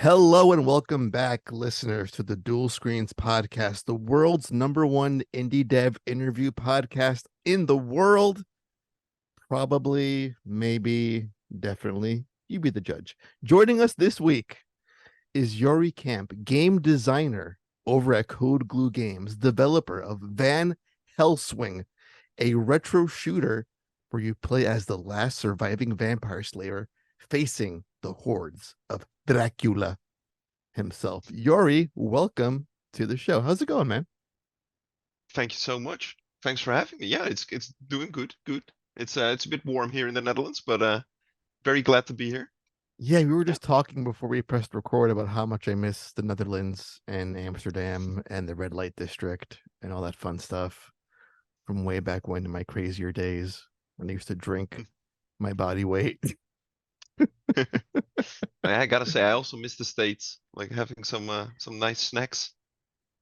Hello and welcome back, listeners, to the Dual Screens podcast, the world's #1 indie dev interview podcast in the world. Probably, maybe, definitely. You be the judge. Joining us this week is Jori Kamp, game designer over at Codeglue Games, developer of Van Hellswing, a retro shooter where you play as the last surviving vampire slayer facing the hordes of Dracula himself. Jori, welcome to the show. How's it going, man? Thank you so much. Thanks for having me. Yeah, it's doing good, good. It's a bit warm here in the Netherlands, but very glad to be here. Yeah, we were Yeah. just talking before we pressed record about how much I miss the Netherlands and Amsterdam and the red light district and all that fun stuff from way back when in my crazier days when I used to drink my body weight. I gotta say, I also miss the States, like having some nice snacks.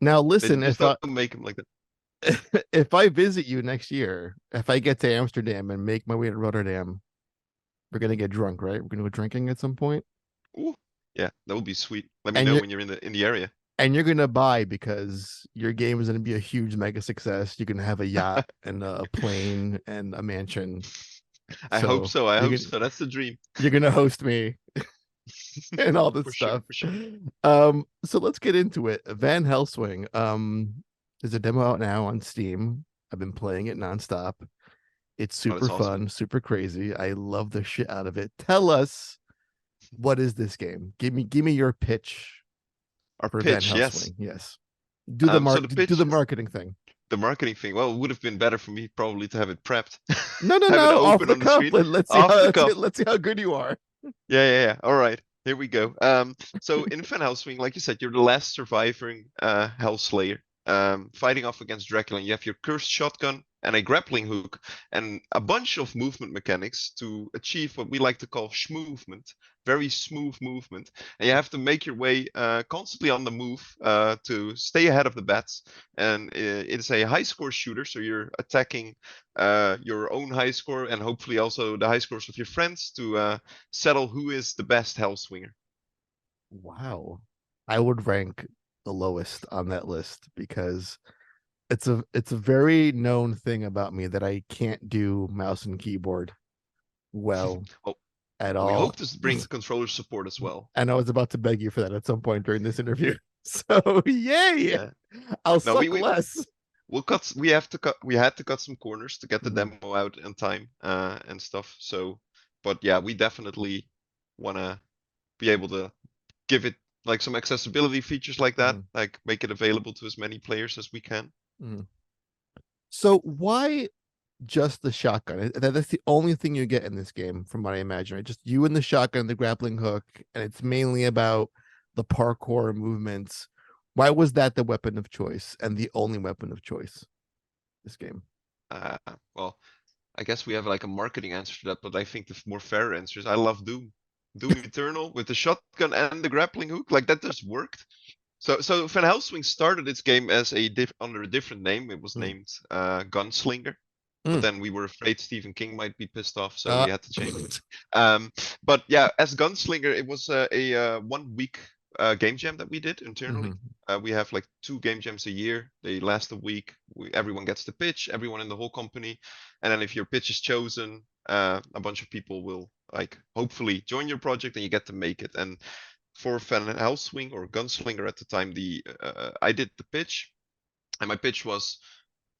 Now, They listen, just don't make them like that. if I visit you next year, if I get to Amsterdam and make my way to Rotterdam, we're gonna get drunk, right? We're gonna go drinking at some point, Ooh, yeah, that would be sweet. Let me and know you're when you're in the area. and you're gonna buy because your game is gonna be a huge mega success. You're gonna have a yacht and a plane and a mansion. I hope So so. I you're hope gonna so. That's the dream. you're gonna host me and all this For sure, stuff. for sure. So let's get into it. Van Helswing. There's a demo out now on Steam. I've been playing it nonstop. It's Oh, super that's awesome. fun, super crazy. I love the shit out of it. Tell us, what is this game? Give me your pitch Our for Van pitch, yes. Helswing. Yes. Do the So mark the do the pitch, marketing thing. the marketing thing. Well, it would have been better for me probably to have it prepped, No, no, have it no. Off open the on the cuff. screen, Let's see off how the cuff. let's see how good you are. Yeah. All right, here we go. So in Van Helsing, like you said, you're the last surviving Hellslayer, fighting off against Dracula. And you have your cursed shotgun and a grappling hook and a bunch of movement mechanics to achieve what we like to call schmovement, very smooth movement. And you have to make your way constantly on the move to stay ahead of the bats. And it's a high score shooter, so you're attacking your own high score and hopefully also the high scores of your friends to settle who is the best Hellswinger. Wow. I would rank the lowest on that list because it's a very known thing about me that I can't do mouse and keyboard well Well, at we hope all. to bring controller support as well. And I was about to beg you for that at some point during this interview. So yay! Yeah. I'll No, suck less. we had to cut some corners to get the Mhm, demo out in time and stuff. So, but yeah, we definitely wanna be able to give it like some accessibility features like that, mhm, like make it available to as many players as we can. mhm. So why just the shotgun? That's the only thing you get in this game, from what I imagine, right? Just you and the shotgun, the grappling hook, and it's mainly about the parkour movements. Why was that the weapon of choice and the only weapon of choice this game? Uh, well, I guess we have like a marketing answer to that, but I think the more fair answer is I love Doom. Doom Eternal with the shotgun and the grappling hook, like that just worked. So Van Helsing started its game as under a different name. It was Mm. named Gunslinger, but Mm. then we were afraid Stephen King might be pissed off, so Uh, we had to change it. Um, but yeah, as Gunslinger, it was a 1 week game jam that we did internally. mhm. We have like 2 game jams a year. They last a week. Everyone gets to pitch, everyone in the whole company, and then if your pitch is chosen, a bunch of people will like hopefully join your project, and you get to make it. And for Van Helswing or Gunslinger at the time, the I did the pitch, and my pitch was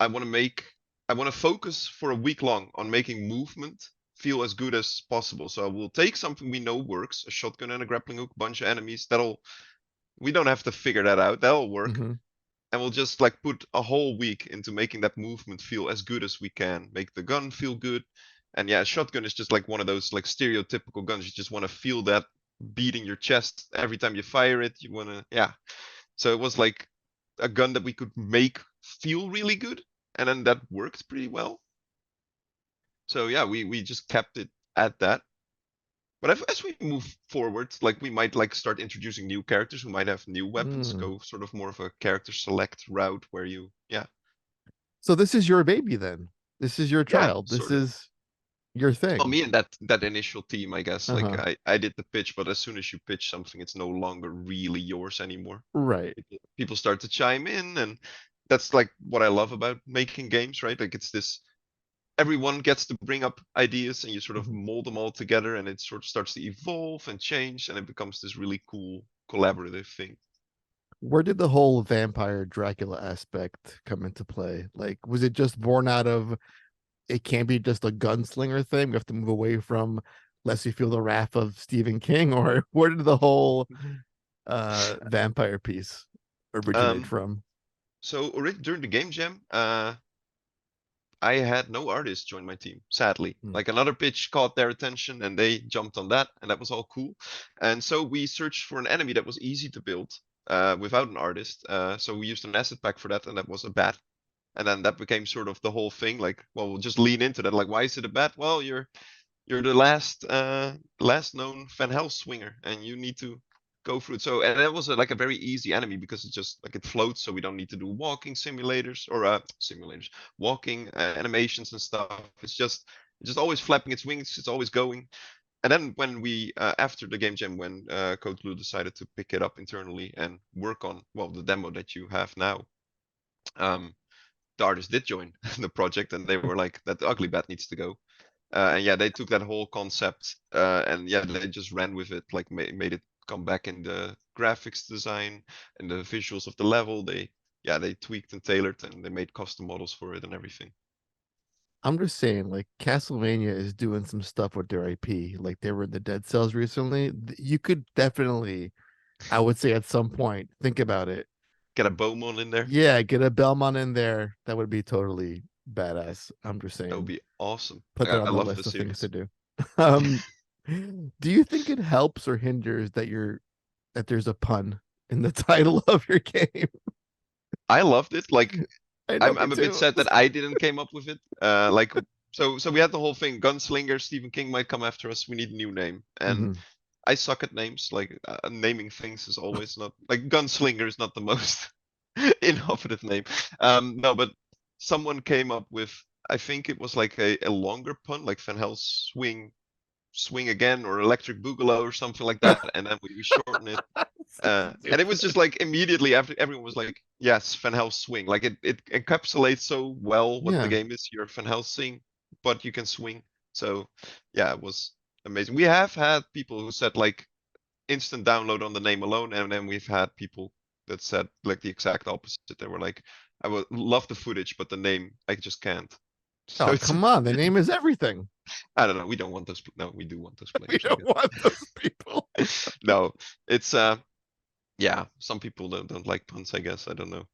I want to make I want to focus for a week long on making movement feel as good as possible. So I will take something we know works, a shotgun and a grappling hook, bunch of enemies. That'll we don't have to figure that out. That'll work. Mhm. And we'll just like put a whole week into making that movement feel as good as we can. Make the gun feel good. And yeah, shotgun is just like one of those like stereotypical guns. You just want to feel that beating your chest every time you fire it. You want to, yeah. So it was like a gun that we could make feel really good, and then that worked pretty well. So yeah, we just kept it at that. But as we move forward, like we might like start introducing new characters who might have new weapons, Mm. go sort of more of a character select route where you, yeah, So this is your baby then. This is your yeah, child. This sort of. is Your Well, thing. me and that initial team, I guess. Like Uh-huh. I did the pitch, but as soon as you pitch something, it's no longer really yours anymore. Right. People start to chime in, and that's like what I love about making games, right? Like it's this everyone gets to bring up ideas, and you sort of Mhm. mold them all together, and it sort of starts to evolve and change, and it becomes this really cool collaborative thing. Where did the whole vampire Dracula aspect come into play? Like, was it just born out of it can't be just a gunslinger thing? We have to move away from lest you feel the wrath of Stephen King, or where did the whole vampire piece originate Um, from? so during the game jam, I had no artists join my team, sadly. Hmm. Like another pitch caught their attention and they jumped on that, and that was all cool. And so we searched for an enemy that was easy to build without an artist. So we used an asset pack for that, and that was a bat. And then that became sort of the whole thing. Like, well, we'll just lean into that. Like, why is it a bat? Well, you're the last known Van Hellswinger, and you need to go through it. So, and that was like a very easy enemy because it just like it floats, so we don't need to do walking simulators or simulators, walking animations and stuff. It's just always flapping its wings. It's always going. And then when we after the game jam, when Codeglue decided to pick it up internally and work on well the demo that you have now, um, the artists did join the project, and they were like, that ugly bat needs to go. And yeah, they took that whole concept and yeah, they just ran with it, like made it come back in the graphics design and the visuals of the level. They tweaked and tailored, and they made custom models for it and everything. I'm just saying, like Castlevania is doing some stuff with their IP. Like they were in the Dead Cells recently. You could definitely, I would say, at some point, think about it. Get a Beaumont in there. Yeah, get a Belmont in there. That would be totally badass. I'm just That would saying, be awesome. put that I on the love the list of things to series. do. Um, do you think it helps or hinders that there's a pun in the title of your game? I loved it. Like I know, I'm me I'm a bit too. sad that I didn't came up with it. Like so we had the whole thing. Gunslinger, Stephen King might come after us. We need a new name. And Mhm. I suck at names. Like naming things is always not like Gunslinger is not the most innovative name. No, but someone came up with I think it was like a longer pun, like Van Helsing swing again or electric boogaloo or something like that, and then we shorten it. So And it was stupid. just like immediately after everyone was like, yes, Van Helsing swing. Like it encapsulates so well what the Yeah. game is. You're Van Helsing, but you can swing. So yeah, it was amazing. We have had people who said like instant download on the name alone, and then we've had people that said like the exact opposite. They were like, I would love the footage, but the name I just can't. So Oh, it's come on. The name is everything. I don't know. We don't want those. No, we do want those We players, I don't want those people. guess. No, it's yeah. Some people don't like puns, I guess. I don't know.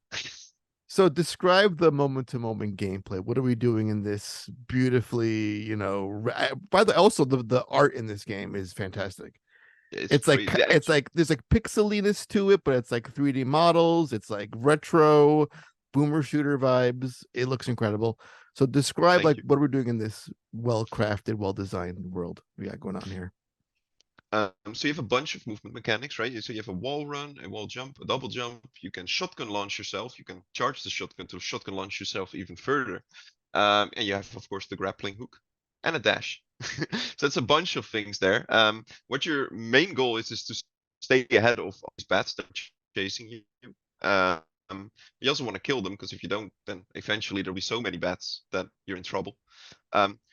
So describe the moment to moment gameplay. What are we doing in this beautifully, by the also the art in this game is fantastic. It's It's like pretty. Yeah, it's like there's like pixeliness to it, but it's like 3D models. It's like retro boomer shooter vibes. It looks incredible. So describe thank like you. what we're doing in this well crafted, well designed world we got going on here. So you have a bunch of movement mechanics, right? So you have a wall run, a wall jump, a double jump. You can shotgun launch yourself. You can charge the shotgun to shotgun launch yourself even further. And you have, of course, the grappling hook and a dash. So it's a bunch of things there. What your main goal is to stay ahead of all these bats that are chasing you. You also want to kill them because if you don't, then eventually there'll be so many bats that you're in trouble.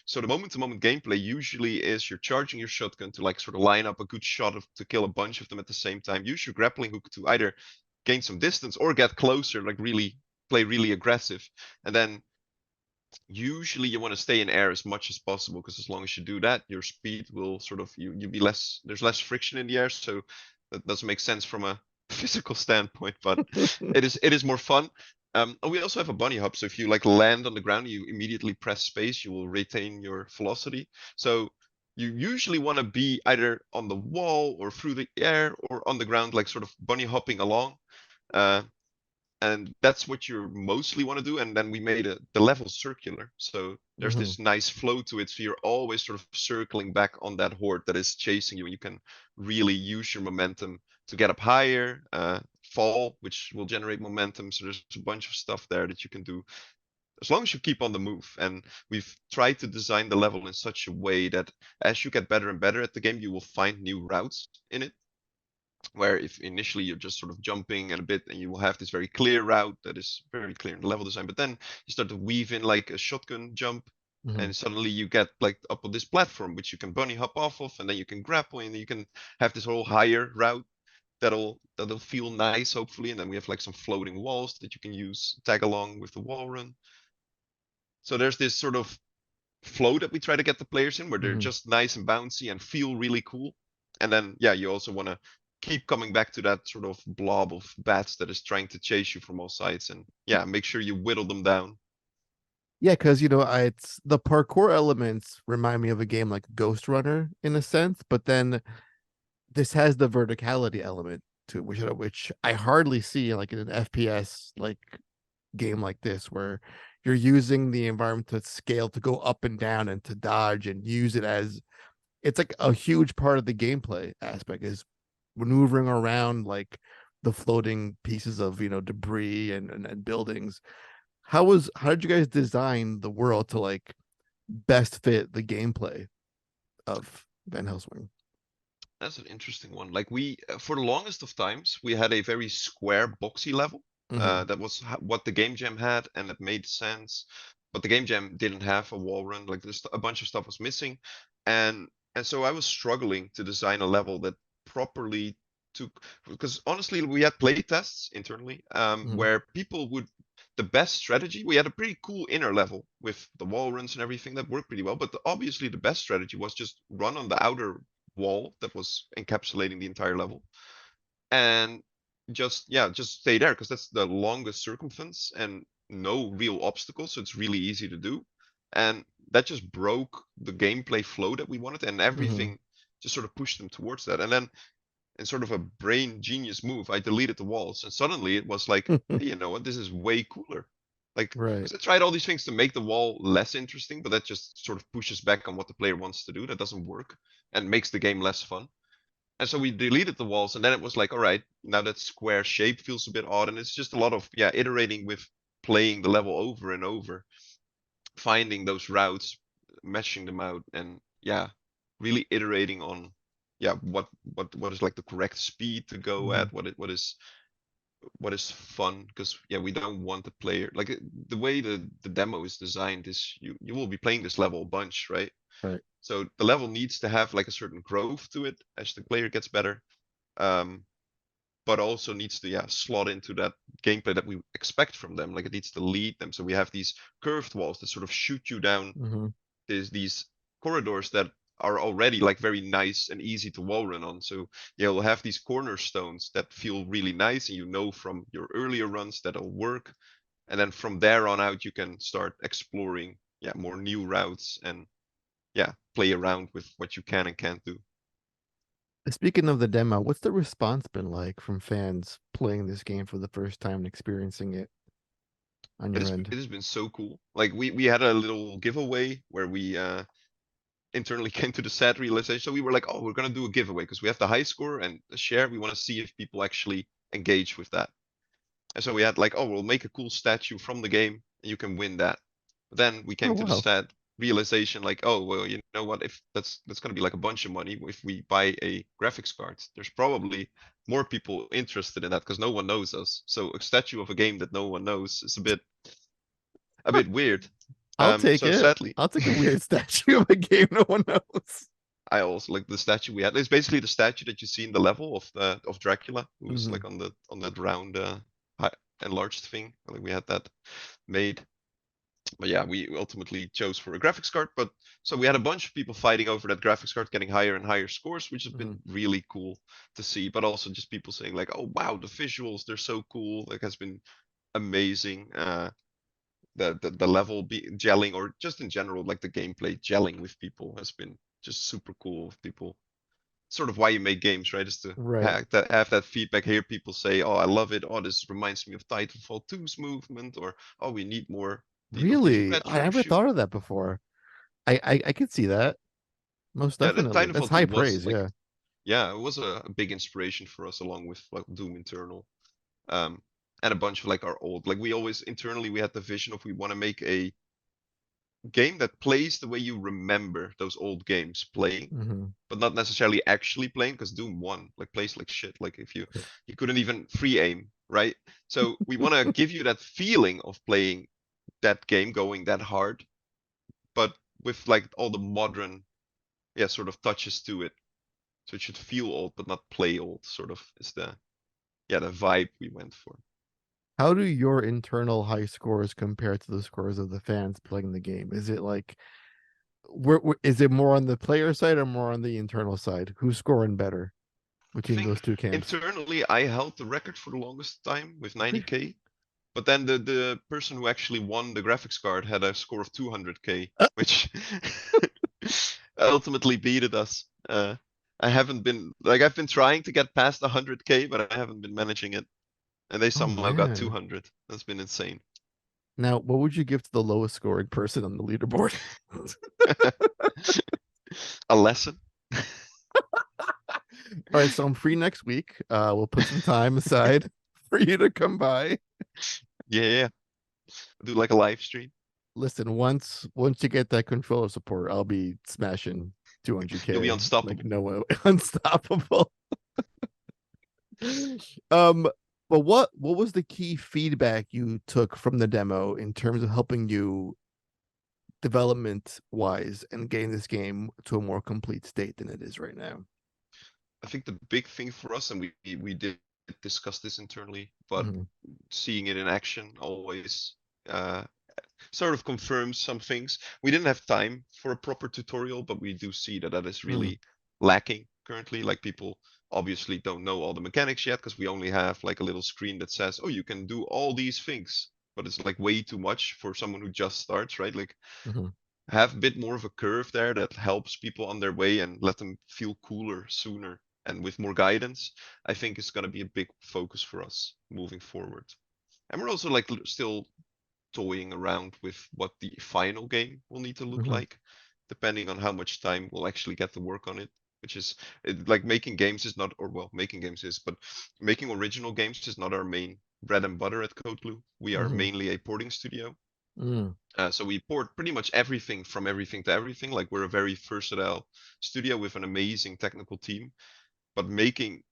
So the moment-to-moment gameplay usually is you're charging your shotgun to like sort of line up a good shot to kill a bunch of them at the same time. Use your grappling hook to either gain some distance or get closer, like really play really aggressive. And then usually you want to stay in air as much as possible because as long as you do that, your speed will sort of you be less. There's less friction in the air, so that doesn't make sense from a physical standpoint, but it is more fun. And we also have a bunny hop, so if you like land on the ground, you immediately press space, you will retain your velocity. So you usually want to be either on the wall or through the air or on the ground, like sort of bunny hopping along. Uh, and that's what you mostly want to do. And then we made the level circular, so there's Mhm. this nice flow to it, so you're always sort of circling back on that horde that is chasing you, and you can really use your momentum to get up higher, fall, which will generate momentum. So there's a bunch of stuff there that you can do. as long as you keep on the move. And we've tried to design the level in such a way that as you get better and better at the game, you will find new routes in it. Where if initially you're just sort of jumping and a bit, and you will have this very clear route that is very clear in the level design, but then you start to weave in like a shotgun jump, Mhm. and suddenly you get like up on this platform which you can bunny hop off of, and then you can grapple, and you can have this whole higher route that'll feel nice hopefully, and then we have like some floating walls that you can use tag along with the wall run. So there's this sort of flow that we try to get the players in, where they're Mhm. just nice and bouncy and feel really cool. And then, yeah, you also want to keep coming back to that sort of blob of bats that is trying to chase you from all sides. And yeah, make sure you whittle them down. Yeah, because it's the parkour elements remind me of a game like Ghost Runner in a sense, but then this has the verticality element to it, which I hardly see like in an FPS like game like this, where you're using the environment to scale to go up and down and to dodge and use it as it's like a huge part of the gameplay aspect is maneuvering around like the floating pieces of debris and buildings. How did you guys design the world to like best fit the gameplay of Van Helswing? That's an interesting one. Like for the longest of times, we had a very square, boxy level. Mm-hmm. That was what the game jam had, and it made sense. But the game jam didn't have a wall run. Like there's a bunch of stuff was missing, and and so I was struggling to design a level that properly took. Because honestly, we had play tests internally, Mm-hmm. where people would. The best strategy, we had a pretty cool inner level with the wall runs and everything that worked pretty well. But obviously, the best strategy was just run on the outer wall that was encapsulating the entire level, and just stay there because that's the longest circumference and no real obstacles, so it's really easy to do. And that just broke the gameplay flow that we wanted, and Mm-hmm. everything just sort of pushed them towards that. And then in sort of a brain genius move, I deleted the walls, and suddenly it was like, hey, you know what, this is way cooler. Like, Right. because I tried all these things to make the wall less interesting, but that just sort of pushes back on what the player wants to do. That doesn't work and makes the game less fun. And so we deleted the walls, and then it was like, all right, now that square shape feels a bit odd, and it's just a lot of iterating with playing the level over and over, finding those routes, meshing them out, and really iterating on what is like the correct speed to go Mm-hmm. at, what is fun, because we don't want the player like the way the demo is designed is you will be playing this level a bunch, right? Right. So the level needs to have like a certain growth to it as the player gets better, um, but also needs to slot into that gameplay that we expect from them. Like it needs to lead them. So we have these curved walls that sort of shoot you down Mm-hmm. these corridors that are already like very nice and easy to wall run on. So you'll have these cornerstones that feel really nice, and you know from your earlier runs that'll work. And then from there on out, you can start exploring more new routes and play around with what you can and can't do. Speaking of the demo, what's the response been like from fans playing this game for the first time and experiencing it on your end? It has been so cool. Like we had a little giveaway where we internally came to the sad realization. So we were like, oh, we're gonna do a giveaway because we have the high score and the share. We want to see if people actually engage with that. And so we had like, oh, we'll make a cool statue from the game and you can win that. But then we Oh came to the wow. sad realization, like, oh, well, you know what? If that's gonna be like a bunch of money if we buy a graphics card. There's probably more people interested in that because no one knows us. So a statue of a game that no one knows is a bit weird. I'll take So it. sadly, I'll take a weird statue of a game no one knows. I also like the statue we had. It's basically the statue that you see in the level of Dracula, who was Mm-hmm. like on that round enlarged thing. Like we had that made. But yeah, we ultimately chose for a graphics card. But so we had a bunch of people fighting over that graphics card, getting higher and higher scores, which has Mm-hmm. been really cool to see. But also just people saying like, "Oh wow, the visuals, they're so cool!" Like has been amazing. The level be gelling, or just in general, like the gameplay gelling with people has been just super cool. With people, sort of why you make games, right? Is to Right. have that feedback. Hear people say, "Oh, I love it," "Oh, this reminds me of Titanfall 2's movement," or "Oh, we need more of these Really? I retro never thought shoot." of that before. I could see that. Most Yeah, that definitely. That's Titanfall 2 high was praise, like, yeah. yeah, it was a big inspiration for us along with like Doom Eternal. Um, and a bunch of like our old, like we always internally we had the vision of we want to make a game that plays the way you remember those old games playing, Hmm. but not necessarily actually playing, because Doom 1 like plays like shit. Like if you couldn't even free aim, right? So we want to give you that feeling of playing that game, going that hard, but with like all the modern, yeah, sort of touches to it. So it should feel old, but not play old. Sort of is the yeah the vibe we went for. How do your internal high scores compare to the scores of the fans playing the game? Is it like is it more on the player side or more on the internal side? Who's scoring better I between think those two camps? internally I held the record for the longest time with Really? 90k. But then the person who actually won the graphics card had a score of 200k, which ultimately beated us. I haven't been like I've been trying to get past 100k, but I haven't been managing it. And they Oh somehow got man. 200. That's been insane. Now, what would you give to the lowest scoring person on the leaderboard? A lesson. All right, so I'm free next week. We'll put some time aside for you to come by. Yeah, yeah. Do like a live stream. Listen, once you get that controller support, I'll be smashing You'll be 200k like unstoppable. no way, unstoppable. Um, but what was the key feedback you took from the demo in terms of helping you development wise and getting this game to a more complete state than it is right now? I think the big thing for us, and we did discuss this internally, but Hmm. seeing it in action always uh, sort of confirms some things. We didn't have time for a proper tutorial, but we do see that that is Hmm. really lacking currently. Like people obviously don't know all the mechanics yet because we only have like a little screen that says, "Oh, you can do all these things." But it's like way too much for someone who just starts, right? Like Hmm. have a bit more of a curve there that helps people on their way and let them feel cooler sooner. And with more guidance, I think it's going to be a big focus for us moving forward. And we're also like still toying around with what the final game will need to look Hmm. like, depending on how much time we'll actually get to work on it. Which is like making games is not, or well, making games is, but making original games is not our main bread and butter at Codeglue. We are Hmm. mainly a porting studio. Hmm. So we port pretty much everything from everything to everything. Like we're a very versatile studio with an amazing technical team. But making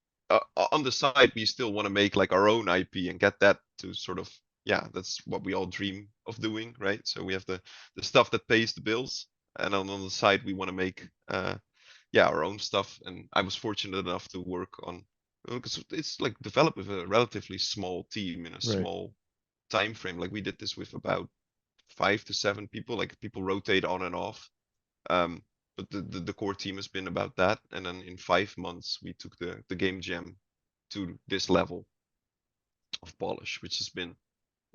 on the side, we still want to make like our own IP and get that to sort of yeah, that's what we all dream of doing, right? So we have the stuff that pays the bills, and on the side we want to make yeah our own stuff. And I was fortunate enough to work on because it's like developed with a relatively small team in a Right. small time frame. Like we did this with about 5 to 7 people. Like people rotate on and off. Um, but the core team has been about that. And then in 5 months, we took the game jam to this level of polish, which has been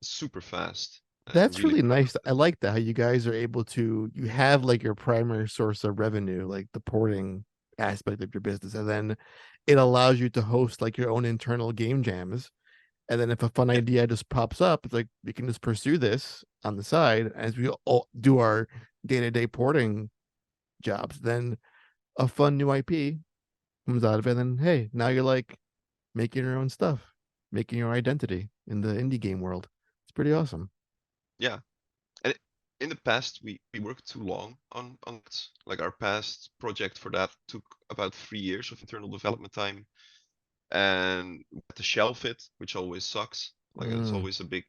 super fast. That's Really really proud of nice. I that. like that how you guys are able to you have like your primary source of revenue, like the porting aspect of your business, and then it allows you to host like your own internal game jams. And then if a fun Yeah, idea just pops up, it's like we can just pursue this on the side as we all do our day-to-day porting jobs. Then a fun new IP comes out of it, and then hey, now you're like making your own stuff, making your identity in the indie game world. It's pretty awesome. yeah. And in the past, we worked too long on it. Like our past project for that took about 3 years of internal development time, and we had to shelf it, which always sucks. Like it's Mm, always a big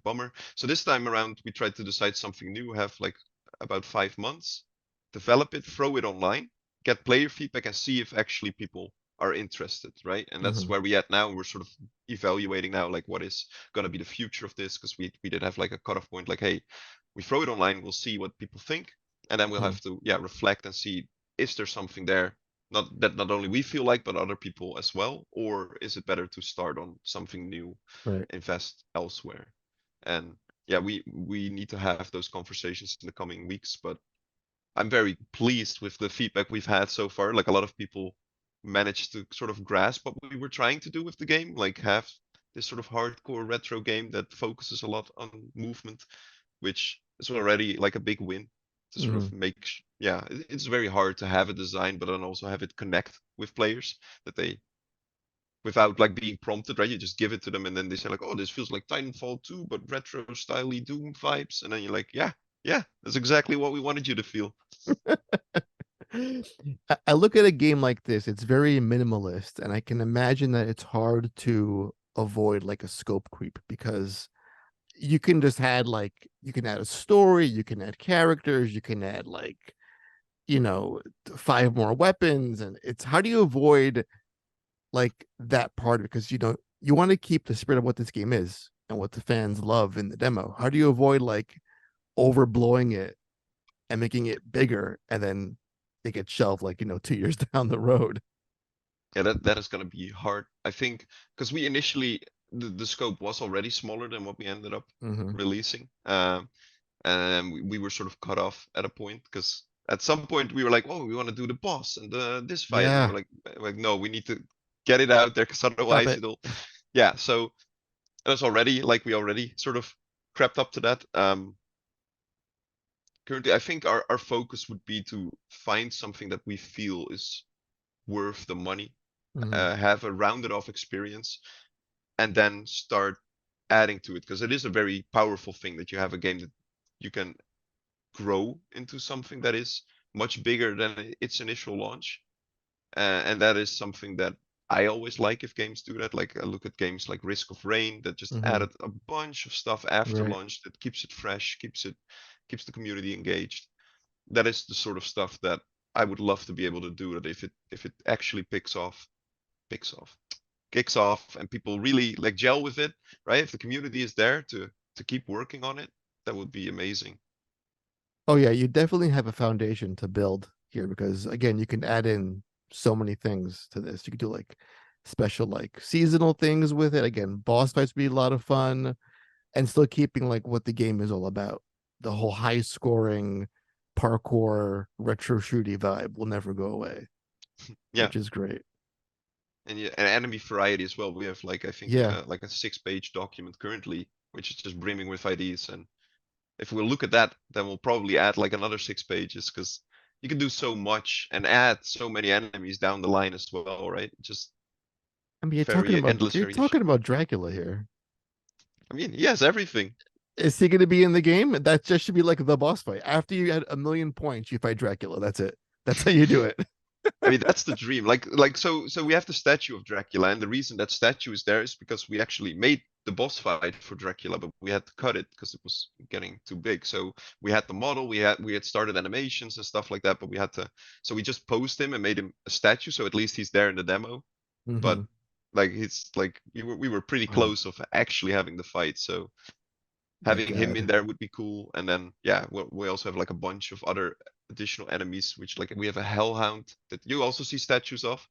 bummer. So this time around, we tried to decide something new. Have like about 5 months, develop it, throw it online, get player feedback, and see if actually people are interested, right? And that's mhm, where we at now. We're sort of evaluating now, like what is going to be the future of this, because we did have like a cutoff point, like hey, we throw it online, we'll see what people think, and then we'll mhm. have to yeah reflect and see is there something there not that not only we feel like but other people as well, or is it better to start on something new, Right. invest elsewhere? And yeah, we need to have those conversations in the coming weeks, but I'm very pleased with the feedback we've had so far. Like a lot of people managed to sort of grasp what we were trying to do with the game, like have this sort of hardcore retro game that focuses a lot on movement, which is already like a big win to sort Mhm. of make yeah, it's very hard to have a design but then also have it connect with players that they without like being prompted, right? You just give it to them and then they say like, oh, this feels like Titanfall 2, but retro styly Doom vibes. And then you're like, yeah, yeah, that's exactly what we wanted you to feel. I look at a game like this, it's very minimalist, and I can imagine that it's hard to avoid like a scope creep because you can just add like you can add a story, you can add characters, you can add like, you know, 5 more weapons, and it's how do you avoid like that part because you know you want to keep the spirit of what this game is and what the fans love in the demo. How do you avoid like overblowing it and making it bigger and then it gets shelved like, you know, 2 years down the road? Yeah, that is going to be hard. I think because we initially the scope was already smaller than what we ended up Mm-hmm. releasing. And we were sort of cut off at a point because at some point we were like, oh, we want to do the boss and this fight, and Yeah, we're like, no, we need to get it out there because stop otherwise it. it'll, yeah. So that's already like we already sort of crept up to that. Currently, I think our focus would be to find something that we feel is worth the money, Mm-hmm. have a rounded off experience, and then start adding to it because it is a very powerful thing that you have a game that you can grow into something that is much bigger than its initial launch. And that is something that I always like if games do that. Like I look at games like Risk of Rain that just Mm-hmm. added a bunch of stuff after Right. launch that keeps it fresh, keeps the community engaged. That is the sort of stuff that I would love to be able to do. That if it actually picks off, kicks off, and people really like gel with it, right? If the community is there to keep working on it, that would be amazing. Oh yeah, you definitely have a foundation to build here because again, you can add in so many things to this. You could do like special like seasonal things with it. Again, boss fights would be a lot of fun and still keeping like what the game is all about. The whole high scoring parkour retro shooty vibe will never go away, Yeah, which is great. and yeah, and enemy variety as well. We have like I think Yeah. like a 6-page document currently, which is just brimming with ideas. And if we look at that, then we'll probably add like another 6 pages because you can do so much and add so many enemies down the line as well, right? Just I mean, very endless you're variation. talking about Dracula here. I mean, he has everything. Is he going to be in the game? That just should be like the boss fight. After you had 1,000,000 points, you fight Dracula. That's it. That's how you do it. I mean, that's the dream. So we have the statue of Dracula, and the reason that statue is there is because we actually made the boss fight for Dracula, but we had to cut it because it was getting too big. So we had the model, we had started animations and stuff like that, but we had to. So we just posed him and made him a statue, so at least he's there in the demo. But Hmm. like it's like we were pretty Oh close of actually having the fight, so my having him in god. there would be cool. And then yeah, we also have like a bunch of other additional enemies, which like we have a hellhound that you also see statues of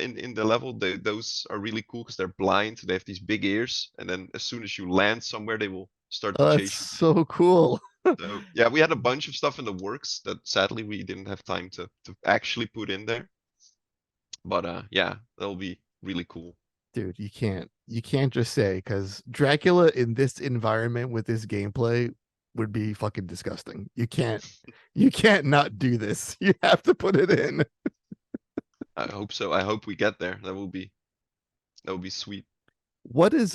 in the level. Those are really cool because they're blind. They have these big ears, and then as soon as you land somewhere, they will start to Oh, that's chase you down. so cool. So yeah, we had a bunch of stuff in the works that sadly we didn't have time to actually put in there. But yeah, that'll be really cool. Dude, you can't just say because Dracula in this environment with this gameplay would be fucking disgusting. You can't not do this. You have to put it in. I hope so. I hope we get there. That will be sweet. What is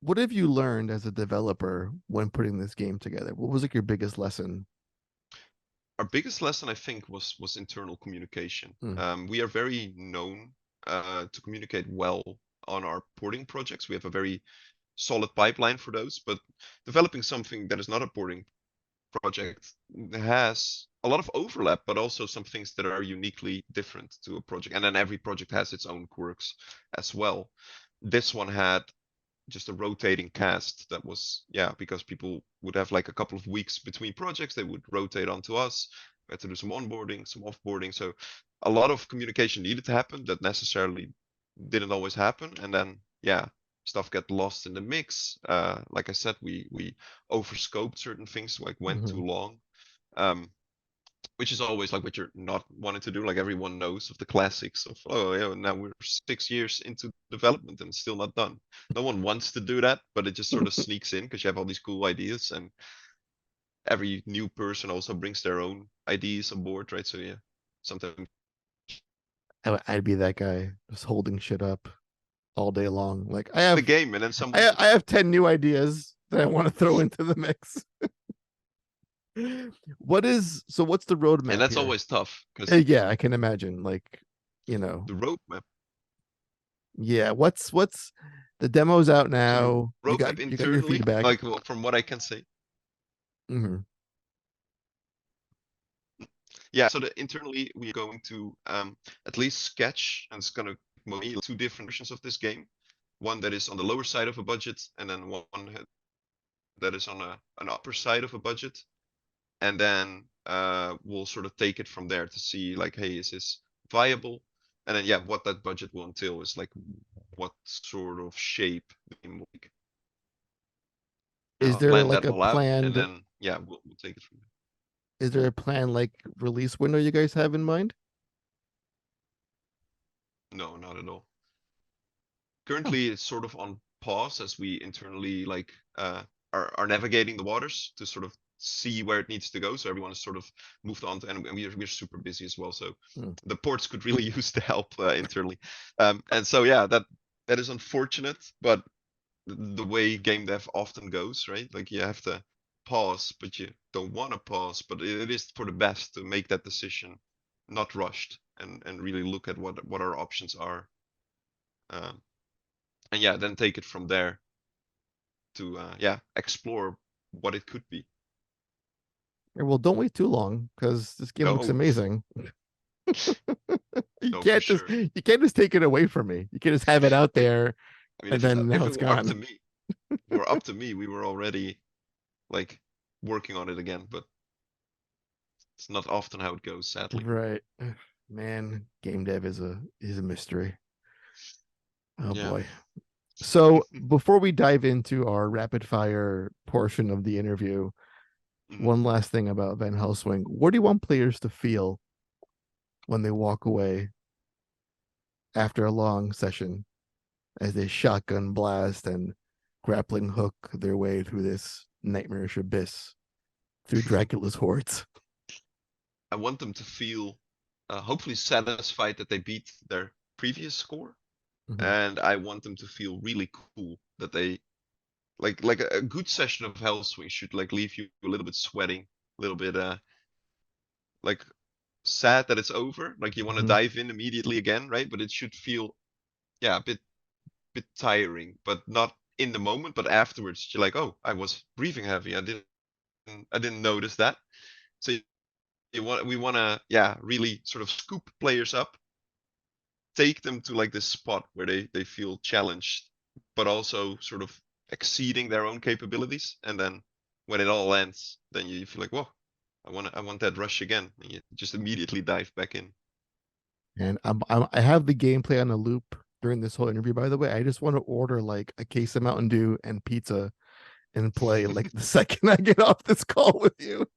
what have you learned as a developer when putting this game together? What was like your biggest lesson? Our biggest lesson, I think, was internal communication. Hmm. We are very known to communicate well on our porting projects. We have a very solid pipeline for those, but developing something that is not a porting project has a lot of overlap, but also some things that are uniquely different to a project. And then every project has its own quirks as well. This one had just a rotating cast that was, yeah, because people would have like a couple of weeks between projects, they would rotate onto us. We had to do some onboarding, some offboarding. So a lot of communication needed to happen that necessarily didn't always happen. And then, yeah, stuff got lost in the mix. Like I said, we overscoped certain things, like went Hmm. too long. Um, which is always like what you're not wanting to do. Like everyone knows of the classics of, oh yeah, now we're 6 years into development and still not done. No one wants to do that, but it just sort of sneaks in because you have all these cool ideas, and every new person also brings their own ideas on board, right? So yeah, sometimes I'd be that guy just holding shit up all day long. Like The game, and then someone I have 10 new ideas that I want to throw into the mix. What's the and roadmap that's here? always tough because Yeah, I can imagine. Like, you know, the roadmap. yeah, what's the demo's out The now. roadmap You got your internally, feedback. like well, from what I can say. Hmm. Yeah, so internally we're going to at least sketch, and it's gonna be two different versions of this game. One that is on the lower side of a budget, and then one that is on an upper side of a budget. And then we'll sort of take it from there to see like, hey, is this viable? And then yeah, what that budget will entail is like what sort of shape the game will take. Is there Plan like that a all out, and planned then yeah, we'll take it from there. is there a plan like release window you guys have in mind? No, not at all. Oh, Currently, it's sort of on pause as we internally like are navigating the waters to sort of see where it needs to go. So everyone has sort of moved on to, and we're super busy as well. So hmm. the ports could really use the help internally. And so yeah, that is unfortunate, but the way game dev often goes, right? Like you have to pause, but you don't want to pause, but it is for the best to make that decision, not rushed, and really look at what our options are. Um, and yeah, then take it from there to yeah, explore what it could be. Well, don't wait too long because this game looks No, amazing. no, for sure. You can't just take it away from me. You can't just have it out If there I mean, and then now if it it's were up to gone. me, if it were up to me, we were already like working on it again, but it's not often how it goes, sadly. Right. Man, game dev is a mystery. Oh Yeah. boy. So before we dive into our rapid fire portion of the interview, Mhm. one last thing about Van Helswing. What do you want players to feel when they walk away after a long session as they shotgun blast and grappling hook their way through this nightmarish abyss through Dracula's hordes? I want them to feel hopefully satisfied that they beat their previous score, Mhm. and I want them to feel really cool that they like a good session of Hellswing should like leave you a little bit sweating, a little bit like sad that it's over. Like you want to Mhm. dive in immediately again, right? But it should feel yeah a bit tiring, but not in the moment, but afterwards you're like, oh, I was breathing heavy. I didn't notice that. So we want to yeah really sort of scoop players up, take them to like this spot where they feel challenged, but also sort of exceeding their own capabilities. And then when it all ends, then you feel like, whoa, I want that rush again. And you just immediately dive back in. And I have the gameplay on a loop during this whole interview. By the way, I just want to order like a case of Mountain Dew and pizza and play like the second I get off this call with you.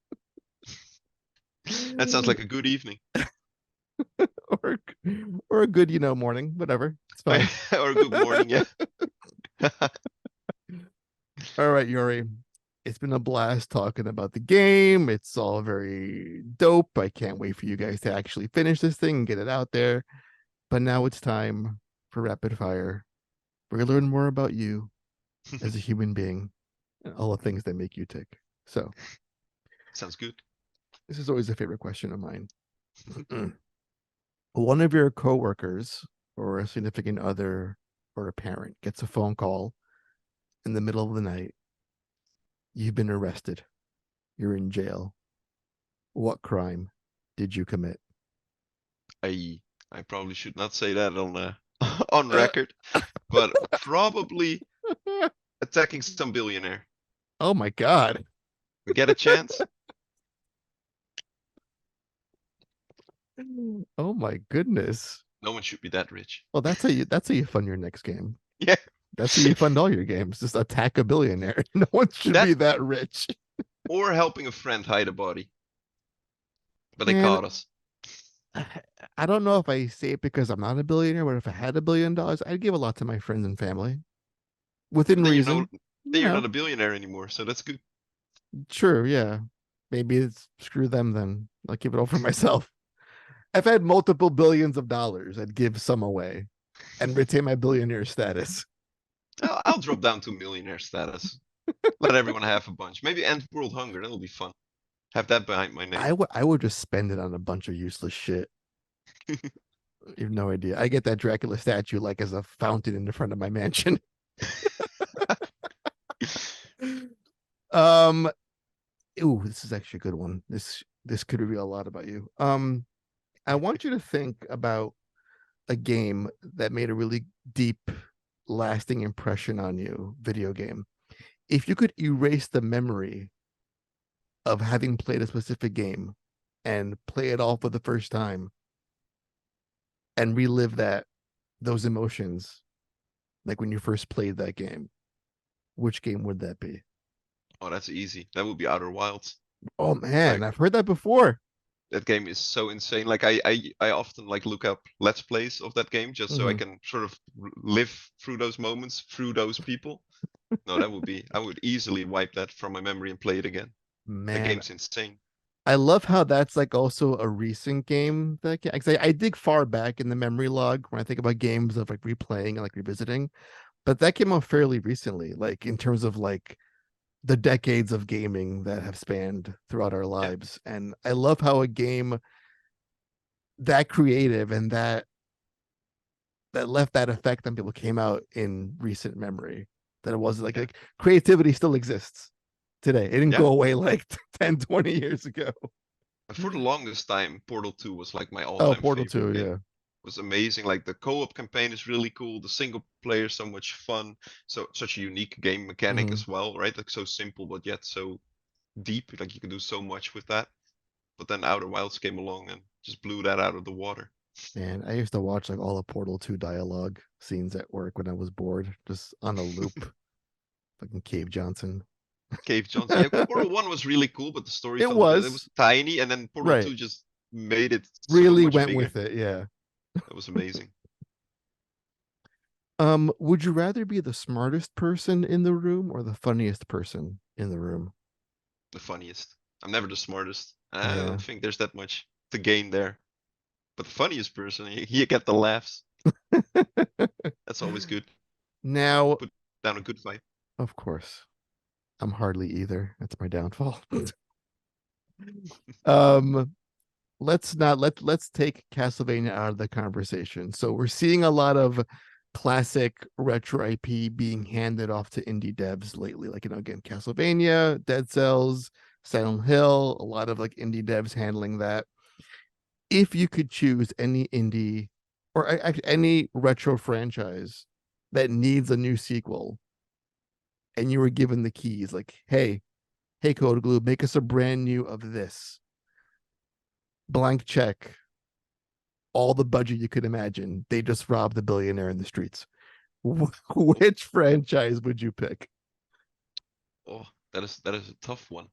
That sounds like a good evening. or or a good, morning, whatever. It's fine. Or a good morning, yeah. All right, Yuri. It's been a blast talking about the game. It's all very dope. I can't wait for you guys to actually finish this thing and get it out there. But now it's time for rapid fire. We're gonna learn more about you as a human being and all the things that make you tick. So Sounds good. this is always a favorite question of mine. One of your coworkers or a significant other or a parent gets a phone call in the middle of the night. You've been arrested. You're in jail. What crime did you commit? I I probably should not say that on on Uh, record, but probably attacking some billionaire. oh my God. We get a chance. Oh my goodness. No one should be that rich. Well, that's how you fund your next game. Yeah, That's how you fund all your games. Just attack a billionaire. No one should that be that rich. or helping a friend hide a body, but they Man, caught us. I don't know if I say it because I'm not a billionaire, but if I had $1 billion, I'd give a lot to my friends and family But within then reason. then You you're know, not a billionaire anymore, so that's good. True, yeah. Maybe it's screw them then. I'll keep it all for myself. I've had multiple billions of dollars. I'd give some away and retain my billionaire status. I'll drop down to millionaire status. Let everyone have a bunch. Maybe end world hunger. That'll be fun. Have that behind my name. I would just spend it on a bunch of useless shit. You have no idea. I get that Dracula statue like as a fountain in the front of my mansion. um, ooh, this is actually a good one. This could reveal a lot about you. I want you to think about a game that made a really deep, lasting impression on you, video game. If you could erase the memory of having played a specific game and play it all for the first time and relive those emotions, like when you first played that game, which game would that be? Oh, that's easy. That would be Outer Wilds. Oh man, Like I've heard that before. that game is so insane. Like I often like look up let's plays of that game just so I Mhm. can sort of live through those moments, through those people. No, I would easily wipe that from my memory and play it again. The Man, game's insane. I love how that's like also a recent game that 'cause I dig far back in the memory log when I think about games of like replaying and like revisiting, but that came out fairly recently, like in terms of like the decades of gaming that have spanned throughout our Yeah, lives. And I love how a game that creative and that left that effect on people came out in recent memory. That it wasn't yeah, like creativity still exists today. It didn't yeah. go away like 10, 20 years ago. And for the longest time, Portal 2 was like my Oh, all-time Portal favorite 2, game. yeah. It was amazing. Like the co-op campaign is really cool. The single player is so much fun. So such a unique game mechanic Mhm. as well, right? Like so simple but yet so deep. Like you can do so much with that. But then Outer Wilds came along and just blew that out of the water. Man, I used to watch like all the Portal 2 dialogue scenes at work when I was bored, just on a loop. Fucking Cave Johnson. Cave Johnson. Yeah, Portal 1 was really cool, but the story It felt a bit, it was was tiny, and then Portal right. 2 just made it so Really much went bigger. with it, yeah. That was amazing. Would you rather be the smartest person in the room or the funniest person in the room? The funniest. I'm never the smartest. I Yeah. don't think there's that much to gain there. But the funniest person, you get the laughs. That's always good. Now, Put down a good fight. of course, I'm hardly either. That's my downfall. um, let's take Castlevania out of the conversation. So we're seeing a lot of classic retro IP being handed off to indie devs lately. Like, again, Castlevania, Dead Cells, Silent Hill, a lot of like indie devs handling that. If you could choose any indie or any retro franchise that needs a new sequel and you were given the keys, like, hey, Codeglue, make us a brand new of this. Blank check, all the budget you could imagine. They just robbed the billionaire in the streets. Which franchise would you pick? Oh, that is a tough one.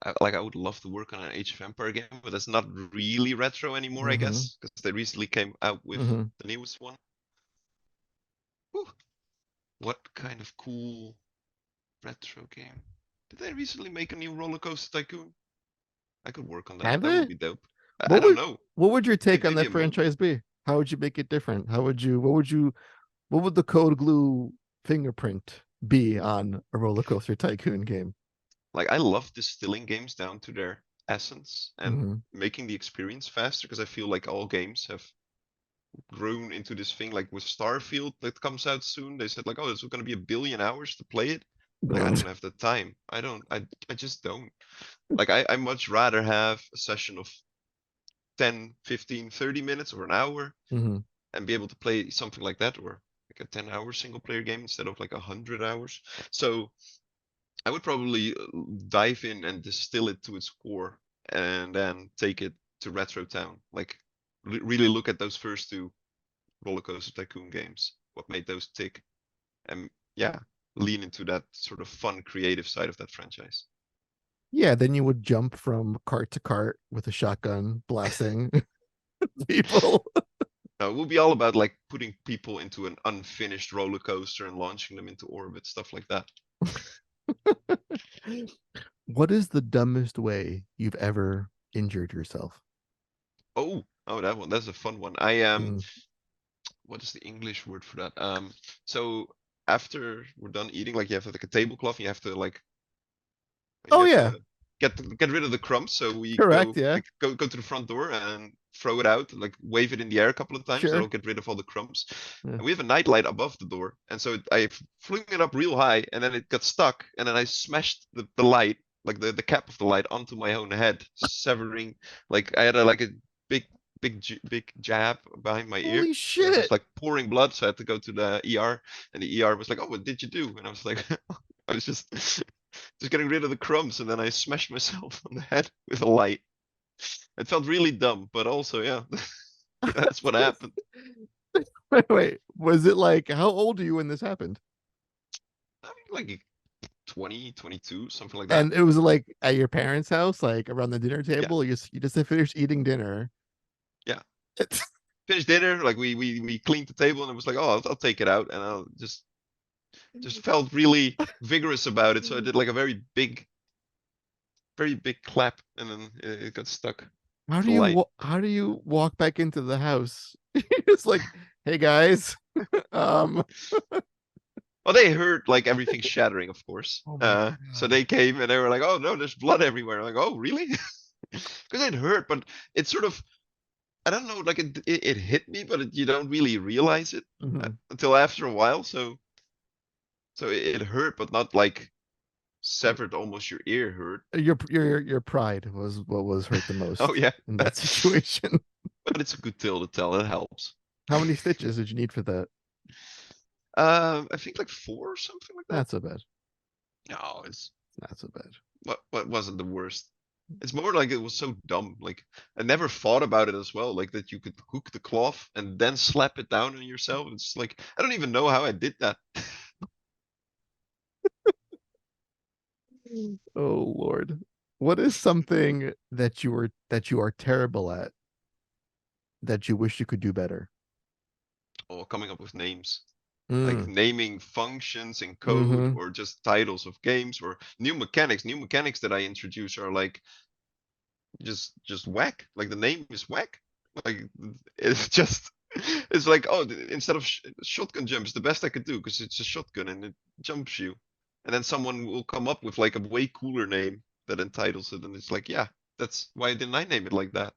I would love to work on an Age of Empire game, but that's not really retro anymore, I Mm-hmm. guess, because they recently came out with Mm-hmm. the newest one. Whew. What kind of cool retro game? Did they recently make a new Roller Coaster Tycoon? I could work on that. Have That would they? be dope. I What don't would know. what would your take on Maybe that a movie. franchise be? How would you make it different? What would the Codeglue fingerprint be on a roller coaster tycoon game? Like I love distilling games down to their essence and Mm-hmm. making the experience faster because I feel like all games have grown into this thing. Like with Starfield that comes out soon, they said like, oh, it's going to be 1 billion hours to play it. Like I don't have the time. I just don't. Like I much rather have a session of 10, 15, 30 minutes or an hour Mm-hmm. and be able to play something like that or like a 10-hour single player game instead of like 100 hours. So I would probably dive in and distill it to its core and then take it to Retro Town. Like really look at those first two Roller Coaster Tycoon games, what made those tick, and yeah, lean into that sort of fun, creative side of that franchise. Yeah, then you would jump from cart to cart with a shotgun, blasting people. Now, it will be all about like putting people into an unfinished roller coaster and launching them into orbit, stuff like that. What is the dumbest way you've ever injured yourself? Oh, Oh, that one. That's a fun one. I Mm. what is the English word for that? So after we're done eating, like you have like a tablecloth, and you Oh have yeah, to get rid of the crumbs. So we correct. go Yeah, like go to the front door and throw it out, like wave it in the air a couple of times. sure. That'll get rid of all the crumbs. Yeah. And we have a night light above the door, and so I flung it up real high, and then it got stuck, and then I smashed the light, like the cap of the light, onto my own head, severing. Like I had a big big jab behind my ear. Holy And it was shit! like pouring blood, so I had to go to the ER, and the ER was like, "Oh, what did you do?" And I was like, "I was just getting rid of the crumbs, and then I smashed myself on the head with a light. It felt really dumb, but also, yeah, that's what happened. Wait, was it like how old are you when this happened? I mean, like 20, 22, something like that. And it was like at your parents' house, like around the dinner Yeah, table. You just had finished eating dinner. yeah. It's, Finished dinner, like we cleaned the table, and it was like, oh, I'll take it out, and I'll just felt really vigorous about it. So I did like a very big clap, and then it got stuck with the light. how do you walk back into the house? It's like, hey guys, um, Well, they heard like everything shattering, of course. oh my So god. they came and they were like, "Oh no, there's blood everywhere." I'm like, "Oh, really?" Because it hurt, but it sort of, I don't know, like it hit me, but you don't really realize it Mhm. until after a while. So it hurt, but not like severed almost your ear hurt. Your pride was what was hurt the Oh most yeah, in that situation. but it's a good tale to tell. It helps. How many stitches did you need for that? I think like four or something like that. Not so bad. No, it's Not so bad. what wasn't the worst. It's more like it was so dumb. Like I never thought about it as well. Like that you could hook the cloth and then slap it down on yourself. It's like I don't even know how I did that. Oh Lord. What is something that you are terrible at that you wish you could do better? Or coming up with names. Like Mm. naming functions in code Mm-hmm. or just titles of games or new mechanics. New mechanics that I introduce are like just whack. Like the name is whack. Like it's just it's like, oh, instead of shotgun jump is the best I could do because it's a shotgun and it jumps you. And then someone will come up with like a way cooler name that entitles it, and it's like, yeah, that's why didn't I name it like that?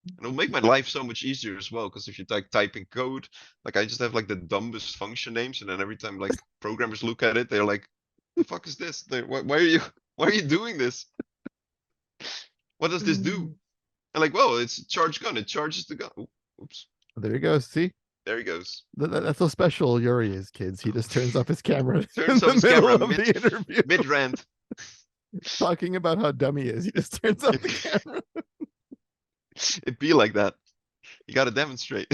And it'll make my life so much easier as well, because if you type in code, like I just have like the dumbest function names, and then every time like programmers look at it, they're like, "The fuck is this? Why are you why are you doing this? What does this do?" And like, well, it's a charge gun. It charges the gun. Oops, There you go. See, there he goes. that's how special Yuri is, kids. He just turns off his camera in Turns off the his middle camera of the interview, mid rant. talking about how dumb he is. He just turns off the camera. It be like that. You got to demonstrate.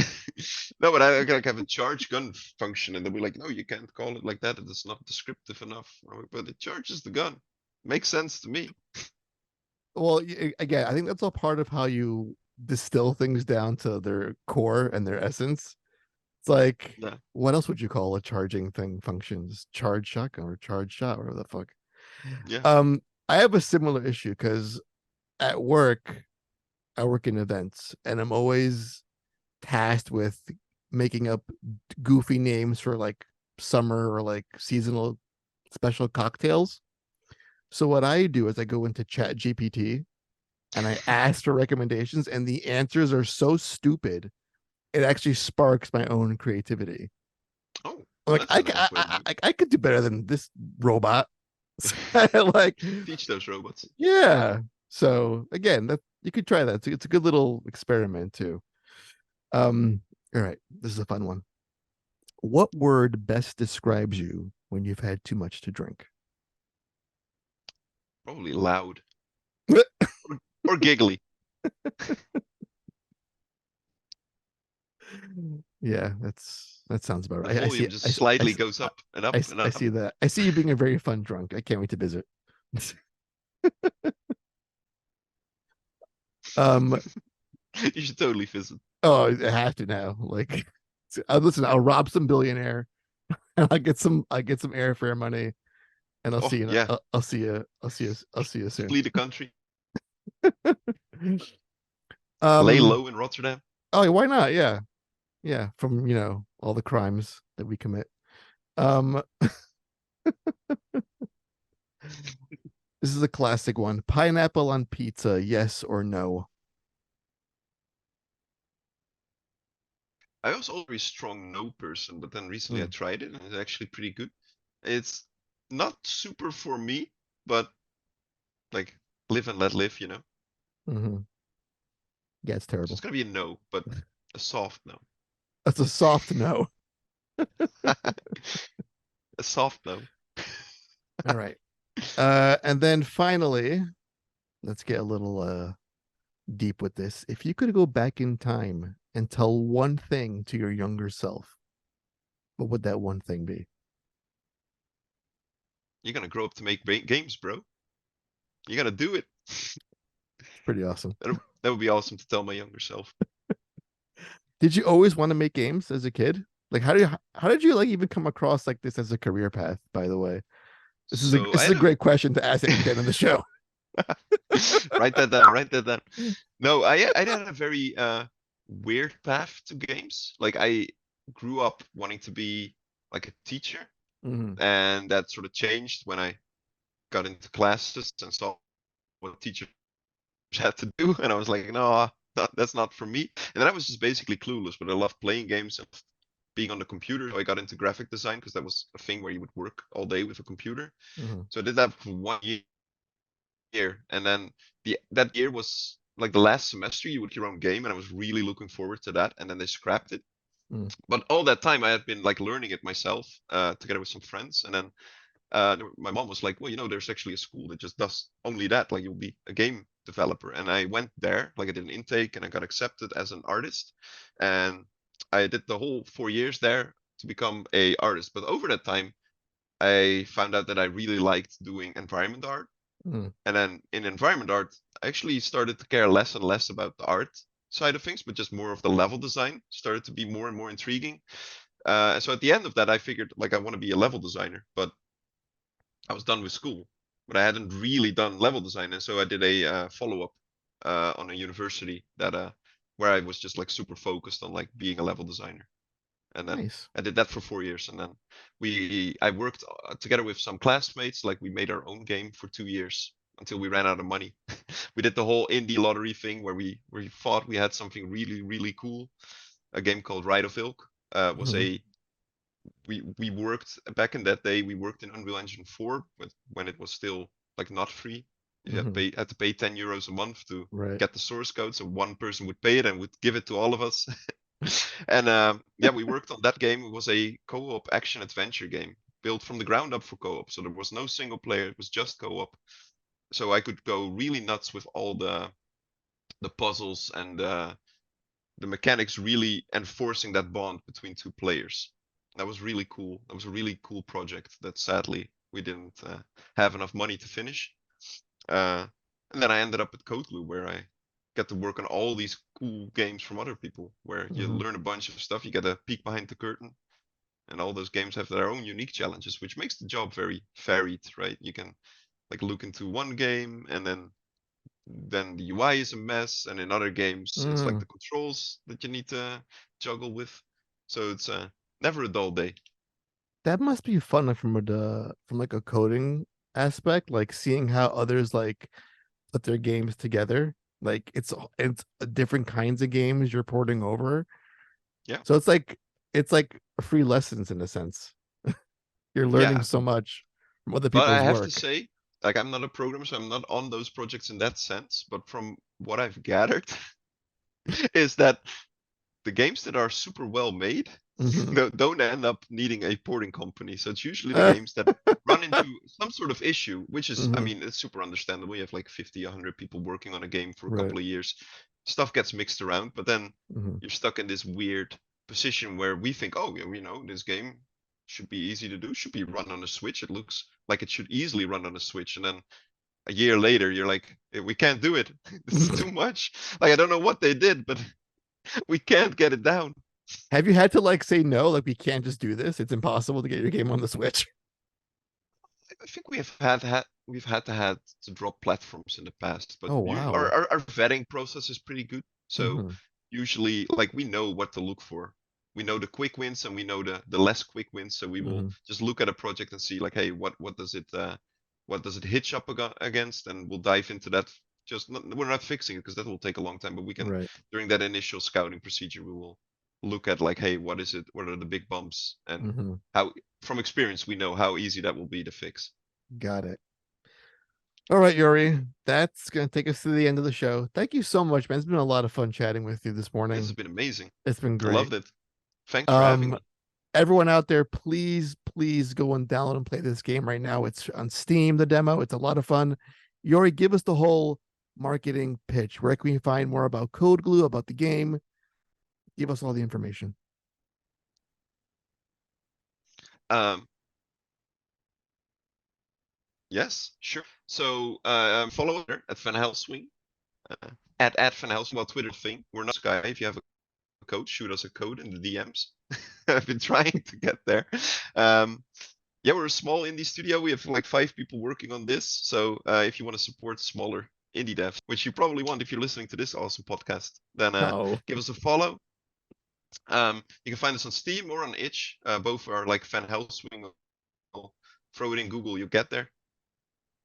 No, but I like have a charge gun function, and they'll be like, "No, you can't call it like that. It's not descriptive enough." I'm like, but it charges the gun. Makes sense to me. Well, again, I think that's all part of how you distill things down to their core and their essence. It's like, Yeah, what else would you call a charging thing function? Just charge shotgun or charge shot, whatever the fuck. yeah. I have a similar issue because at work, I work in events and I'm always tasked with making up goofy names for like summer or like seasonal special cocktails. So what I do is I go into Chat GPT and I ask for recommendations, and the answers are so stupid it actually sparks my own creativity. Oh, I'm like that's a nice way to do I could do better than this robot. Like, it. Teach those robots. yeah. So again, that you could try that. It's a good little experiment too. Um, all right, this is a fun one. What word best describes you when you've had too much to drink? Probably loud or giggly. Yeah, that sounds about The right. volume just slightly goes up and up and I up. see that. I see you being a very fun drunk. I can't wait to visit. um, You should totally visit. oh, I have to now. Like, listen, I'll rob some billionaire, and I get some airfare money, and I'll Oh see you. yeah, I'll see you soon. flee the country. Lay Um, low in Rotterdam. oh, why not? Yeah. Yeah, from, all the crimes that we commit. Um, this is a classic one. Pineapple on pizza, yes or no? I was always a strong no person, but then recently I Mm, tried it and it's actually pretty good. It's not super for me, but like live and let live, you know? hmm. Yeah, it's So it's terrible. gonna be a no, but a soft no. That's a soft no. A soft no. All right. And then finally, let's get a little deep with this. If you could go back in time and tell one thing to your younger self, what would that one thing be? You're gonna grow up to make games, bro. You gotta do it. It's pretty awesome. That would be awesome to tell my younger self. Did you always want to make games as a kid? Like how did you like even come across like this as a career path, by the way? This is a So this I is a had a great question to ask at the end of the show. write that down, write that down. No, I had a very weird path to games. Like I grew up wanting to be like a teacher, Hmm. and that sort of changed when I got into classes and saw what teachers had to do, and I was like, no, that's not for me. And then I was just basically clueless, but I loved playing games and being on the computer. So I got into graphic design because that was a thing where you would work all day with a computer. Hmm. So I did that for 1 year, and then that year was like the last semester you would get your own game, and I was really looking forward to that. And then they scrapped it. Mm. But all that time I had been like learning it myself, together with some friends, and then my mom was like, well, there's actually a school that just does only that. Like you'll be a game developer. And I went there, like I did an intake and I got accepted as an artist. And I did the whole 4 years there to become a artist. But over that time, I found out that I really liked doing environment art. Mm. And then in environment art, I actually started to care less and less about the art side of things, but just more of the level design started to be more and more intriguing. So at the end of that, I figured like I want to be a level designer, but I was done with school, but I hadn't really done level design, and so I did a follow-up on a university that where I was just like super focused on like being a level designer, and then Nice. I did that for 4 years, and then I worked together with some classmates, like we made our own game for 2 years until we ran out of money. We did the whole indie lottery thing where we thought we had something really really cool, a game called Ride of Ilk. Was Hmm. a we worked back in that day. We worked in Unreal Engine 4, but when it was still like not free, you Hmm. had to pay 10 euros a month to Right. get the source code. So one person would pay it and would give it to all of us. And yeah, we worked on that game. It was a co-op action adventure game built from the ground up for co-op. So there was no single player; it was just co-op. So I could go really nuts with all the puzzles and the mechanics, really enforcing that bond between two players. That was really cool. That was a really cool project that sadly we didn't have enough money to finish. Uh, and then I ended up at Codeglue, where I get to work on all these cool games from other people, where you Hmm. learn a bunch of stuff. You get a peek behind the curtain, and all those games have their own unique challenges, which makes the job very varied, right? You can like look into one game, and then the UI is a mess, and in other games it's like Mm. the controls that you need to juggle with. So it's never a dull day. That must be fun like, from like a coding aspect, like seeing how others like put their games together. Like it's different kinds of games you're porting over. Yeah, So it's like free lessons in a sense. You're learning yeah. so much from other But I people's have to work. say, like I'm not a programmer, so I'm not on those projects in that sense. But from what I've gathered, is that the games that are super well made Hmm. don't end up needing a porting company. So it's usually the games that run into some sort of issue, which is, I Hmm. mean, it's super understandable. You have like 50, 100 people working on a game for a Right. couple of years. Stuff gets mixed around, but then Hmm. you're stuck in this weird position where we think, oh, yeah, this game should be easy to do, should be run on a Switch. It looks like it should easily run on a Switch. And then a year later, you're like, we can't do it. This is too much. Like, I don't know what they did, but we can't get it down. Have you had to like say no, like we can't just do this? It's impossible to get your game on the Switch. I think we've had to drop platforms in the past, but Oh you wow. our vetting process is pretty good. So usually, like, we know what to look for. We know the quick wins and we know the less quick wins. So we will just look at a project and see, like, hey, what does it hitch up against, and we'll dive into that. We're not fixing it because that will take a long time, but we can Right. during that initial scouting procedure we will look at, like, hey, what is it? What are the big bumps? And how, from experience, we know how easy that will be to fix. Got it. All right, Jori, that's going to take us to the end of the show. Thank you so much, man. It's been a lot of fun chatting with you this morning. This has been amazing. It's been I great. loved it. Thanks for having me. Everyone out there, please go and download and play this game right now. It's on Steam, the demo. It's a lot of fun. Jori, give us the whole marketing pitch. Where can we find more about Codeglue, about the game? Give us all the information. Yes, sure. So follow her at Van Hellswing, at Van Hellswing. Well, Twitter thing. We're not Sky. If you have a code, shoot us a code in the DMs. I've been trying to get there. Yeah, we're a small indie studio. We have like 5 people working on this. So if you want to support smaller indie devs, which you probably want if you're listening to this awesome podcast, then give us a follow. You can find us on Steam or on itch. Both are like Van Hellswing. Throw it in Google, you'll get there.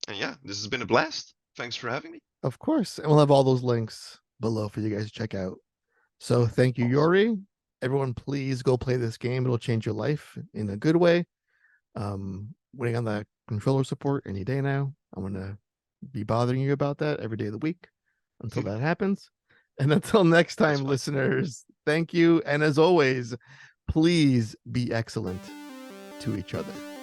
And yeah, this has been a blast. Thanks for having me. Of course. And we'll have all those links below for you guys to check out. So thank you, Awesome. Jori. Everyone, please go play this game. It'll change your life in a good way. Waiting on that controller support any day now. I'm going to be bothering you about that every day of the week until that happens. And until next time, listeners, thank you. And as always, please be excellent to each other.